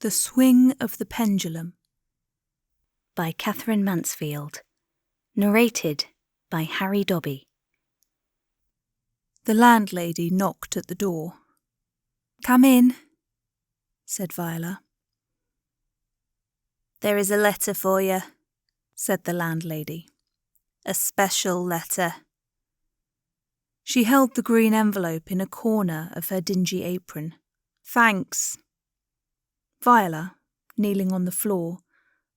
The Swing of the Pendulum by Katherine Mansfield. Narrated by Harry Dobby. The landlady knocked at the door. "Come in," said Viola. "There is a letter for you," said the landlady. "A special letter." She held the green envelope in a corner of her dingy apron. "Thanks." Viola, kneeling on the floor,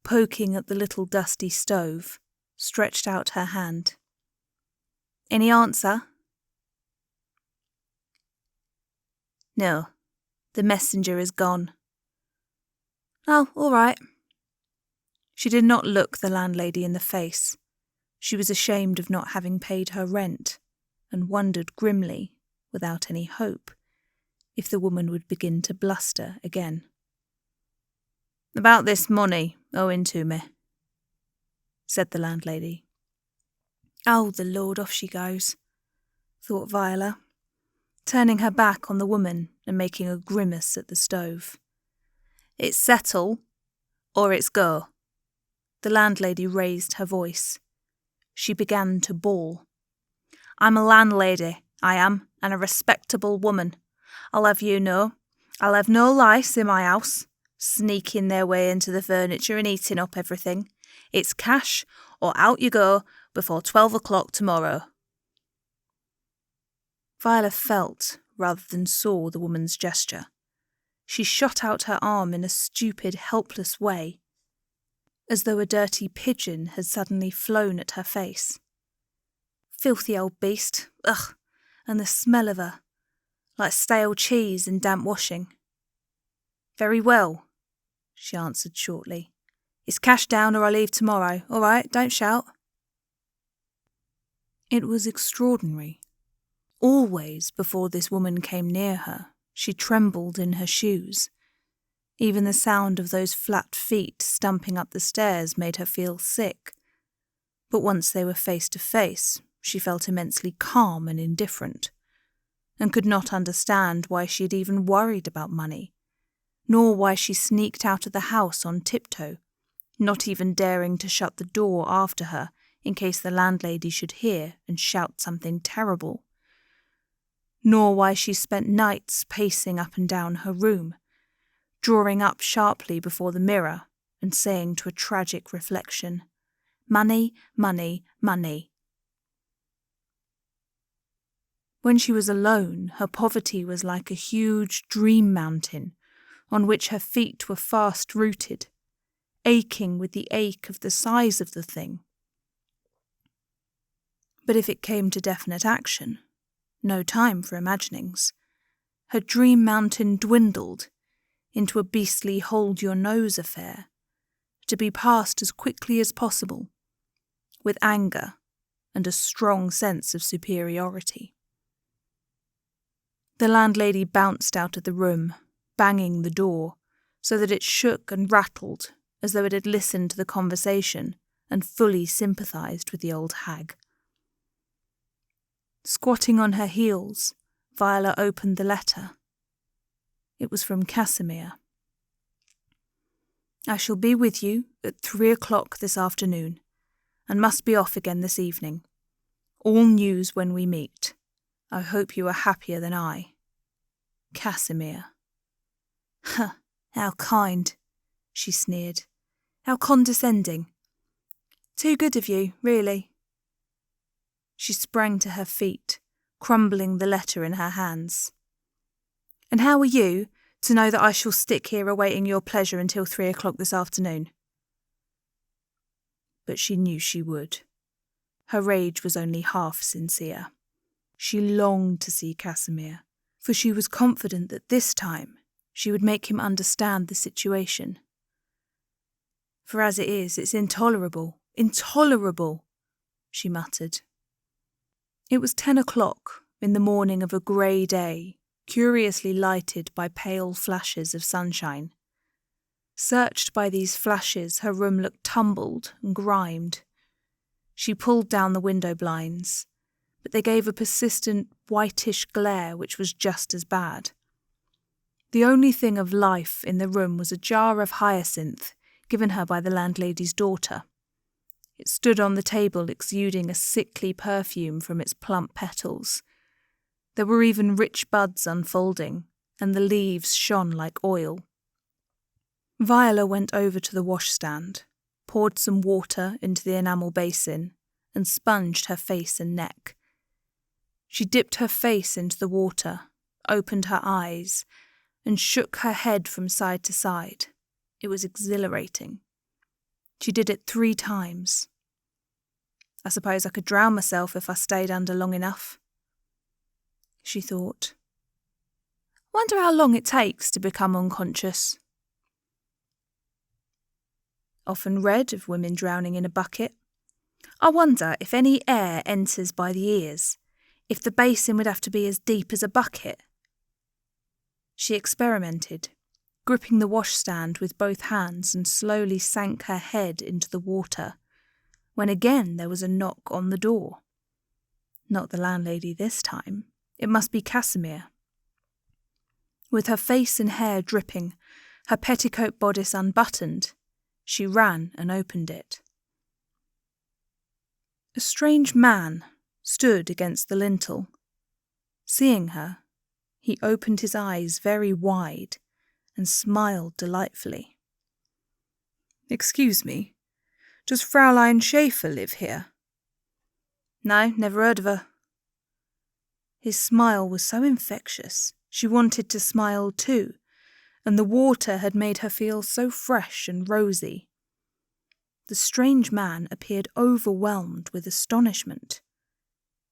poking at the little dusty stove, stretched out her hand. "Any answer?" "No, the messenger is gone." "Oh, all right." She did not look the landlady in the face. She was ashamed of not having paid her rent, and wondered grimly, without any hope, if the woman would begin to bluster again. "About this money owing to me," said the landlady. "Oh, the Lord, off she goes," thought Viola, turning her back on the woman and making a grimace at the stove. "It's settle, or it's go." The landlady raised her voice. She began to bawl. "I'm a landlady, I am, and a respectable woman. I'll have you know, I'll have no lice in my house, sneaking their way into the furniture and eating up everything. It's cash, or out you go before 12 o'clock tomorrow." Viola felt rather than saw the woman's gesture. She shot out her arm in a stupid, helpless way, as though a dirty pigeon had suddenly flown at her face. Filthy old beast, ugh, and the smell of her, like stale cheese and damp washing. "Very well," she answered shortly. "It's cash down or I leave tomorrow. All right, don't shout." It was extraordinary. Always before this woman came near her, she trembled in her shoes. Even the sound of those flat feet stumping up the stairs made her feel sick. But once they were face to face, she felt immensely calm and indifferent, and could not understand why she had even worried about money, nor why she sneaked out of the house on tiptoe, not even daring to shut the door after her in case the landlady should hear and shout something terrible, nor why she spent nights pacing up and down her room, drawing up sharply before the mirror and saying to a tragic reflection, "Money, money, money." When she was alone, her poverty was like a huge dream mountain on which her feet were fast rooted, aching with the ache of the size of the thing. But if it came to definite action, no time for imaginings, her dream mountain dwindled into a beastly hold-your-nose affair, to be passed as quickly as possible, with anger and a strong sense of superiority. The landlady bounced out of the room, banging the door, so that it shook and rattled as though it had listened to the conversation and fully sympathised with the old hag. Squatting on her heels, Viola opened the letter. It was from Casimir. "I shall be with you at 3 o'clock this afternoon, and must be off again this evening. All news when we meet. I hope you are happier than I. Casimir." "Huh, how kind," she sneered. "How condescending. Too good of you, really." She sprang to her feet, crumbling the letter in her hands. "And how are you to know that I shall stick here awaiting your pleasure until 3 o'clock this afternoon?" But she knew she would. Her rage was only half sincere. She longed to see Casimir, for she was confident that this time she would make him understand the situation. "For as it is, it's intolerable, intolerable," she muttered. It was 10 o'clock in the morning of a grey day, curiously lighted by pale flashes of sunshine. Searched by these flashes, her room looked tumbled and grimed. She pulled down the window blinds, but they gave a persistent whitish glare which was just as bad. The only thing of life in the room was a jar of hyacinth given her by the landlady's daughter. It stood on the table exuding a sickly perfume from its plump petals. There were even rich buds unfolding, and the leaves shone like oil. Viola went over to the washstand, poured some water into the enamel basin, and sponged her face and neck. She dipped her face into the water, opened her eyes, and shook her head from side to side. It was exhilarating. She did it 3 times. I suppose I could drown myself if I stayed under long enough, she thought. Wonder how long it takes to become unconscious. Often read of women drowning in a bucket. I wonder if any air enters by the ears, if the basin would have to be as deep as a bucket. She experimented, gripping the washstand with both hands, and slowly sank her head into the water, when again there was a knock on the door. Not the landlady this time. It must be Casimir. With her face and hair dripping, her petticoat bodice unbuttoned, she ran and opened it. A strange man stood against the lintel. Seeing her, he opened his eyes very wide and smiled delightfully. Excuse me, does Fraulein Schaefer live here? No, never heard of her. His smile was so infectious, she wanted to smile too, and the water had made her feel so fresh and rosy. The strange man appeared overwhelmed with astonishment.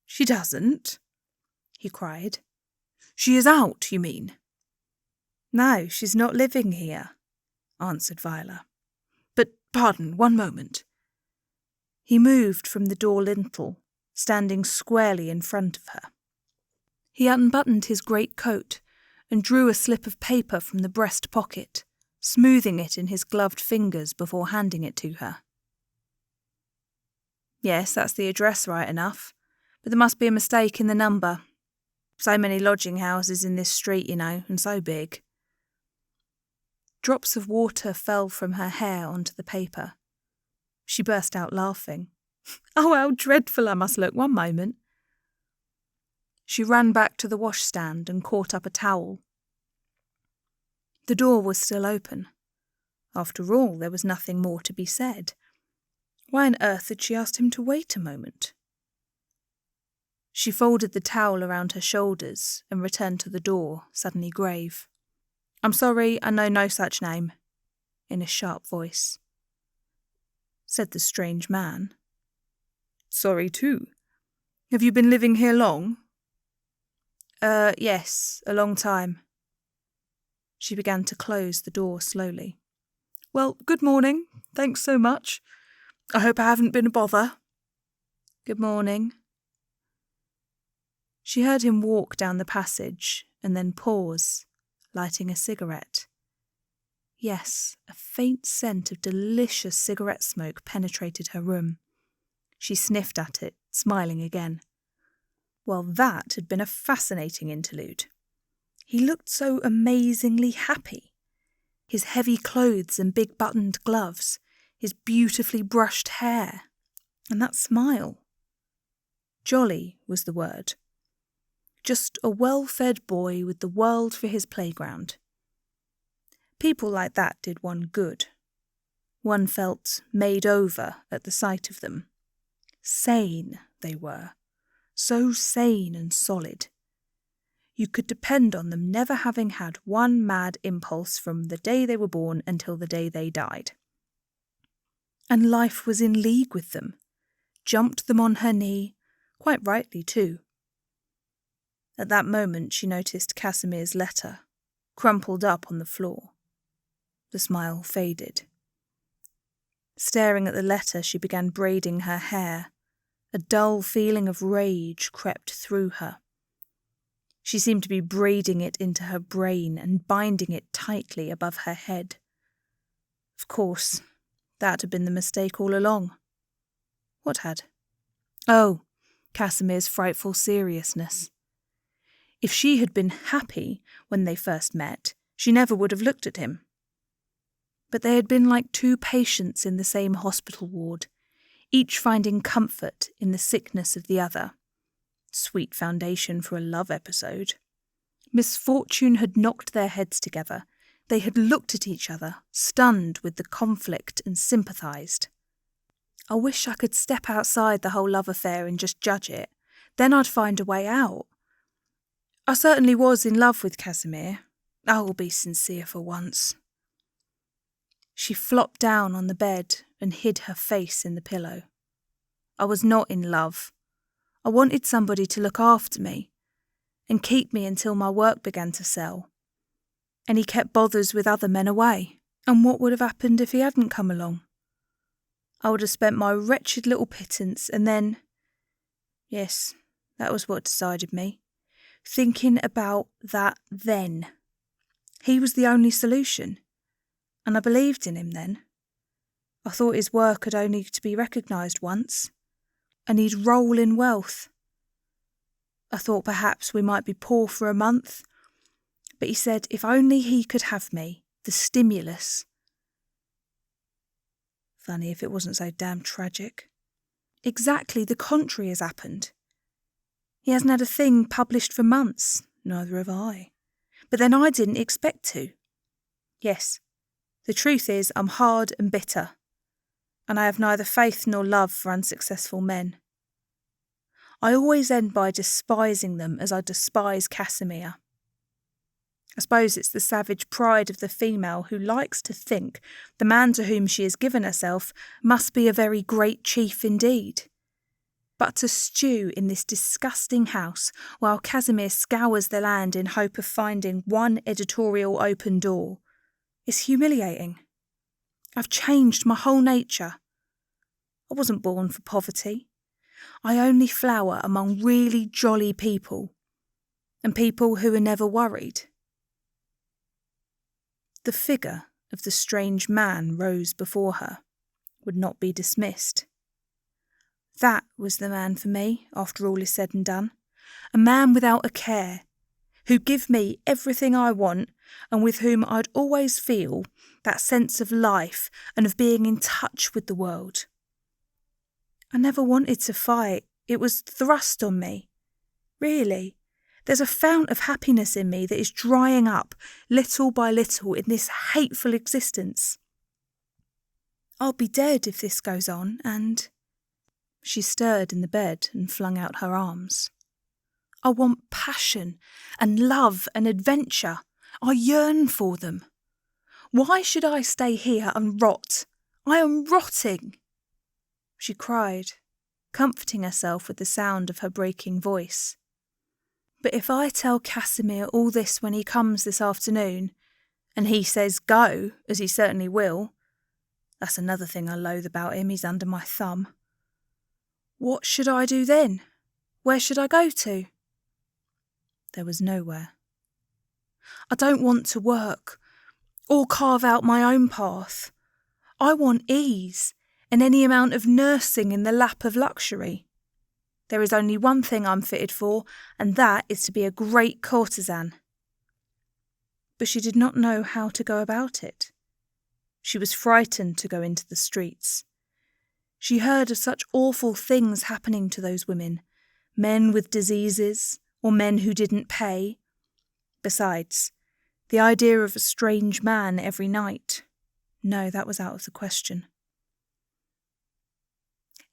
She doesn't, he cried. She is out, you mean? No, she's not living here, answered Viola. But, pardon, one moment. He moved from the door lintel, standing squarely in front of her. He unbuttoned his great coat and drew a slip of paper from the breast pocket, smoothing it in his gloved fingers before handing it to her. Yes, that's the address right enough, but there must be a mistake in the number. So many lodging houses in this street, you know, and so big. Drops of water fell from her hair onto the paper. She burst out laughing. Oh, how dreadful I must look, one moment. She ran back to the washstand and caught up a towel. The door was still open. After all, there was nothing more to be said. Why on earth had she asked him to wait a moment? She folded the towel around her shoulders and returned to the door, suddenly grave. I'm sorry, I know no such name, in a sharp voice. Said the strange man. Sorry too. Have you been living here long? Yes, a long time. She began to close the door slowly. Well, good morning. Thanks so much. I hope I haven't been a bother. Good morning. She heard him walk down the passage and then pause, lighting a cigarette. Yes, a faint scent of delicious cigarette smoke penetrated her room. She sniffed at it, smiling again. Well, that had been a fascinating interlude. He looked so amazingly happy. His heavy clothes and big buttoned gloves, his beautifully brushed hair, and that smile. Jolly was the word. Just a well-fed boy with the world for his playground. People like that did one good. One felt made over at the sight of them. Sane they were. So sane and solid. You could depend on them never having had one mad impulse from the day they were born until the day they died. And life was in league with them, jumped them on her knee, quite rightly too. At that moment she noticed Casimir's letter, crumpled up on the floor. The smile faded. Staring at the letter, she began braiding her hair. A dull feeling of rage crept through her. She seemed to be braiding it into her brain and binding it tightly above her head. Of course, that had been the mistake all along. What had? Oh, Casimir's frightful seriousness. If she had been happy when they first met, She never would have looked at him. But they had been like two patients in the same hospital ward, each finding comfort in the sickness of the other. Sweet foundation for a love episode. Misfortune had knocked their heads together. They had looked at each other, stunned with the conflict, and sympathised. I wish I could step outside the whole love affair and just judge it. Then I'd find a way out. I certainly was in love with Casimir. I will be sincere for once. She flopped down on the bed and hid her face in the pillow. I was not in love. I wanted somebody to look after me and keep me until my work began to sell. And he kept bothers with other men away. And what would have happened if he hadn't come along? I would have spent my wretched little pittance and then... Yes, that was what decided me. Thinking about that then. He was the only solution. And I believed in him then. I thought his work had only to be recognised once. And he'd roll in wealth. I thought perhaps we might be poor for a month. But he said if only he could have me, the stimulus. Funny if it wasn't so damn tragic. Exactly the contrary has happened. He hasn't had a thing published for months, neither have I. But then I didn't expect to. Yes, the truth is I'm hard and bitter, and I have neither faith nor love for unsuccessful men. I always end by despising them as I despise Casimir. I suppose it's the savage pride of the female who likes to think the man to whom she has given herself must be a very great chief indeed. But to stew in this disgusting house while Casimir scours the land in hope of finding one editorial open door is humiliating. I've changed my whole nature. I wasn't born for poverty. I only flower among really jolly people, and people who are never worried. The figure of the strange man rose before her, would not be dismissed. That was the man for me, after all is said and done. A man without a care, who'd give me everything I want and with whom I'd always feel that sense of life and of being in touch with the world. I never wanted to fight. It was thrust on me. Really. There's a fount of happiness in me that is drying up, little by little, in this hateful existence. I'll be dead if this goes on, and... She stirred in the bed and flung out her arms. I want passion and love and adventure. I yearn for them. Why should I stay here and rot? I am rotting. She cried, comforting herself with the sound of her breaking voice. But if I tell Casimir all this when he comes this afternoon, and he says go, as he certainly will, that's another thing I loathe about him, he's under my thumb. What should I do then? Where should I go to? There was nowhere. I don't want to work, or carve out my own path. I want ease, and any amount of nursing in the lap of luxury. There is only one thing I'm fitted for, and that is to be a great courtesan. But she did not know how to go about it. She was frightened to go into the streets. She heard of such awful things happening to those women, men with diseases, or men who didn't pay. Besides, the idea of a strange man every night. No, that was out of the question.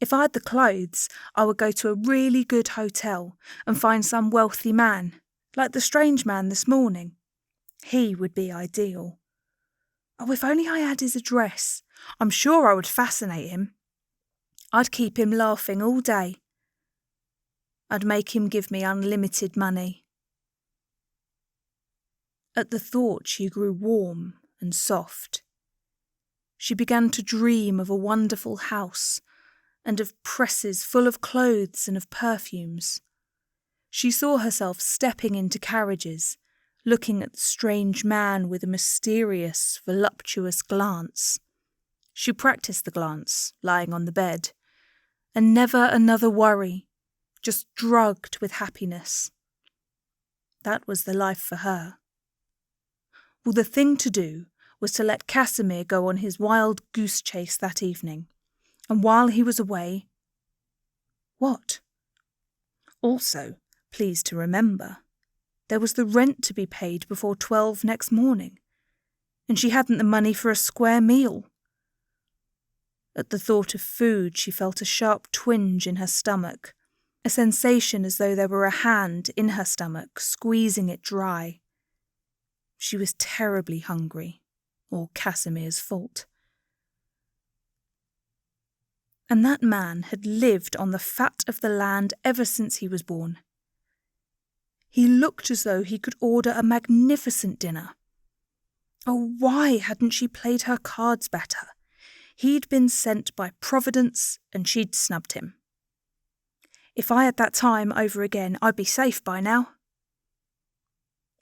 If I had the clothes, I would go to a really good hotel and find some wealthy man, like the strange man this morning. He would be ideal. Oh, if only I had his address. I'm sure I would fascinate him. I'd keep him laughing all day. I'd make him give me unlimited money. At the thought she grew warm and soft. She began to dream of a wonderful house and of presses full of clothes and of perfumes. She saw herself stepping into carriages, looking at the strange man with a mysterious, voluptuous glance. She practised the glance, lying on the bed, and never another worry, just drugged with happiness. That was the life for her. Well, the thing to do was to let Casimir go on his wild goose chase that evening. And while he was away... What? Also, please to remember, there was the rent to be paid before 12 next morning, and she hadn't the money for a square meal. At the thought of food, she felt a sharp twinge in her stomach, a sensation as though there were a hand in her stomach squeezing it dry. She was terribly hungry, or Casimir's fault. And that man had lived on the fat of the land ever since he was born. He looked as though he could order a magnificent dinner. Oh, why hadn't she played her cards better? He'd been sent by Providence and she'd snubbed him. If I had that time over again, I'd be safe by now.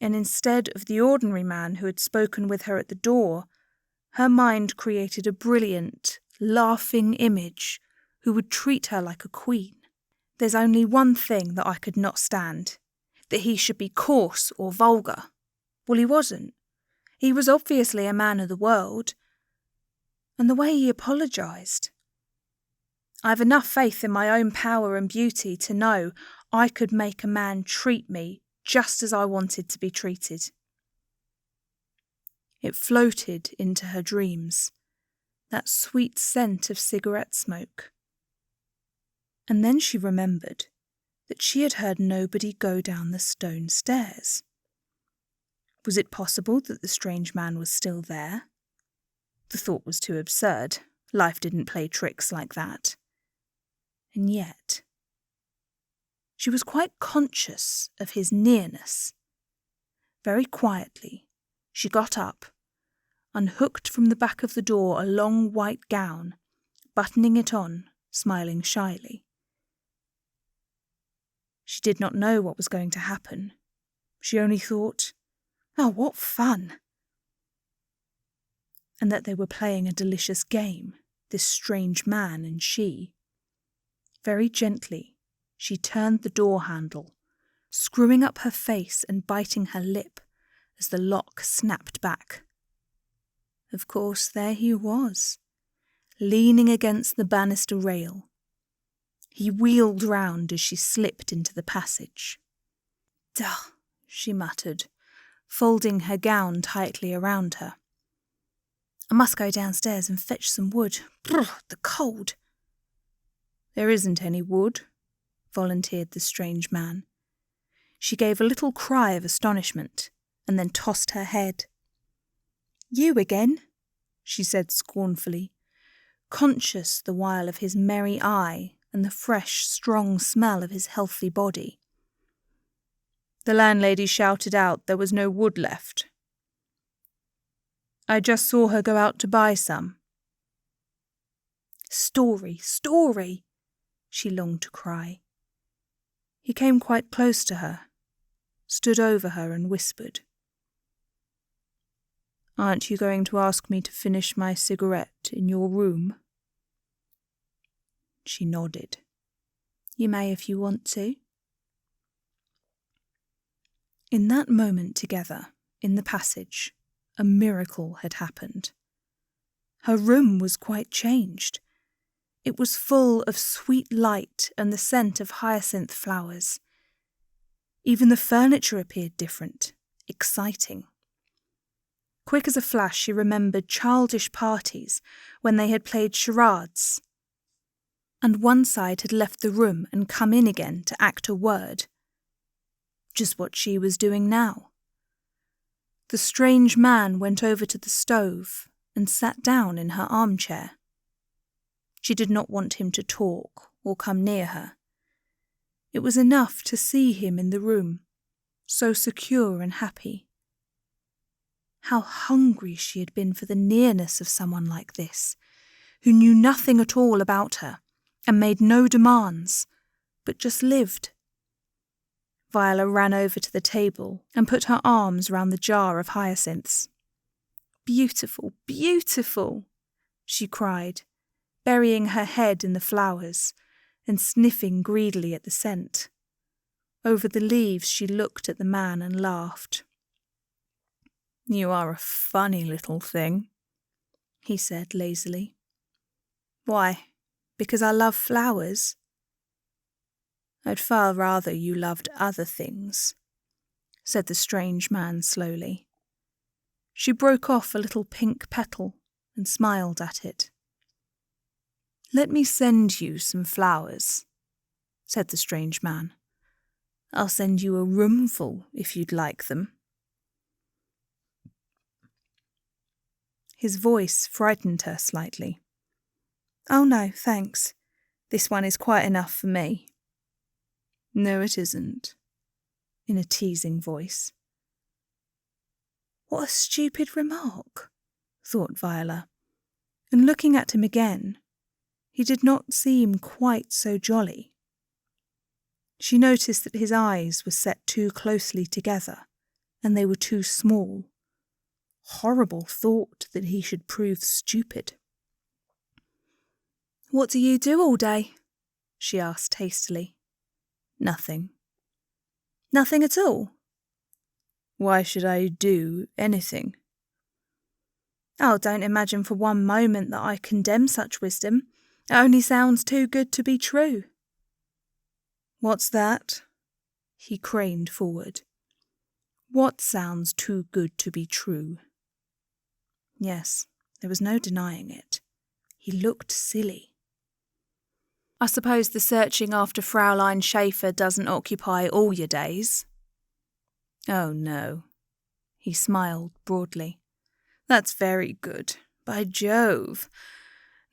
And instead of the ordinary man who had spoken with her at the door, her mind created a brilliant, laughing image who would treat her like a queen. There's only one thing that I could not stand, that he should be coarse or vulgar. Well, he wasn't. He was obviously a man of the world. And the way he apologised. I've enough faith in my own power and beauty to know I could make a man treat me just as I wanted to be treated. It floated into her dreams, that sweet scent of cigarette smoke. And then she remembered that she had heard nobody go down the stone stairs. Was it possible that the strange man was still there? The thought was too absurd. Life didn't play tricks like that. And yet, she was quite conscious of his nearness. Very quietly, she got up, unhooked from the back of the door a long white gown, buttoning it on, smiling shyly. She did not know what was going to happen. She only thought, oh, what fun! And that they were playing a delicious game, this strange man and she. Very gently, she turned the door handle, screwing up her face and biting her lip as the lock snapped back. Of course, there he was, leaning against the banister rail. He wheeled round as she slipped into the passage. Duh, she muttered, folding her gown tightly around her. I must go downstairs and fetch some wood. Brr, the cold. There isn't any wood, volunteered the strange man. She gave a little cry of astonishment and then tossed her head. You again, she said scornfully, conscious the while of his merry eye and the fresh, strong smell of his healthy body. The landlady shouted out there was no wood left. I just saw her go out to buy some. Story, story, she longed to cry. He came quite close to her, stood over her and whispered. Aren't you going to ask me to finish my cigarette in your room? She nodded. You may if you want to. In that moment together, in the passage, a miracle had happened. Her room was quite changed. It was full of sweet light and the scent of hyacinth flowers. Even the furniture appeared different, exciting. Quick as a flash, she remembered childish parties when they had played charades, and one side had left the room and come in again to act a word. Just what she was doing now. The strange man went over to the stove and sat down in her armchair. She did not want him to talk or come near her. It was enough to see him in the room, so secure and happy. How hungry she had been for the nearness of someone like this, who knew nothing at all about her and made no demands, but just lived. Viola ran over to the table and put her arms round the jar of hyacinths. Beautiful, beautiful, she cried, burying her head in the flowers and sniffing greedily at the scent. Over the leaves she looked at the man and laughed. You are a funny little thing, he said lazily. Why, because I love flowers? I'd far rather you loved other things, said the strange man slowly. She broke off a little pink petal and smiled at it. Let me send you some flowers, said the strange man. I'll send you a roomful if you'd like them. His voice frightened her slightly. Oh no, thanks. This one is quite enough for me. No, it isn't, in a teasing voice. What a stupid remark, thought Viola, and looking at him again, he did not seem quite so jolly. She noticed that his eyes were set too closely together, and they were too small. Horrible thought that he should prove stupid. What do you do all day? She asked hastily. Nothing. Nothing at all? Why should I do anything? Oh, don't imagine for one moment that I condemn such wisdom. It only sounds too good to be true. What's that? He craned forward. What sounds too good to be true? Yes, there was no denying it. He looked silly. I suppose the searching after Fraulein Schaefer doesn't occupy all your days? Oh, no. He smiled broadly. That's very good. By Jove.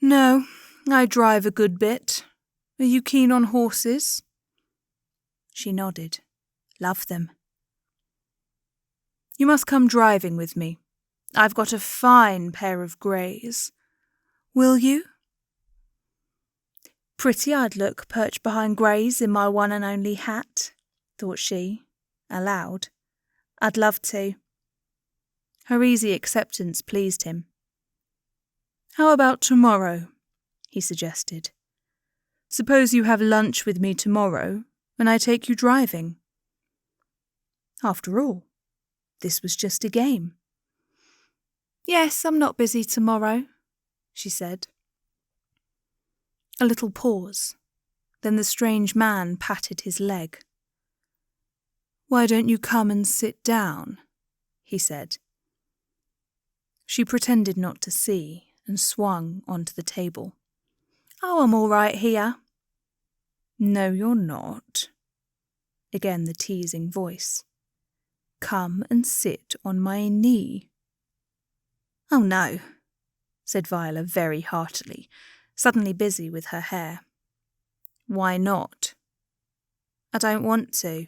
No, I drive a good bit. Are you keen on horses? She nodded. Love them. You must come driving with me. I've got a fine pair of greys. Will you? Pretty I'd look perched behind greys in my one and only hat, thought she, aloud. I'd love to. Her easy acceptance pleased him. How about tomorrow? He suggested. Suppose you have lunch with me tomorrow, and I take you driving. After all, this was just a game. Yes, I'm not busy tomorrow, she said. A little pause. Then the strange man patted his leg. Why don't you come and sit down? He said. She pretended not to see and swung onto the table. Oh, I'm all right here. No, you're not. Again the teasing voice. Come and sit on my knee. Oh, no, said Viola very heartily, suddenly busy with her hair. Why not? I don't want to.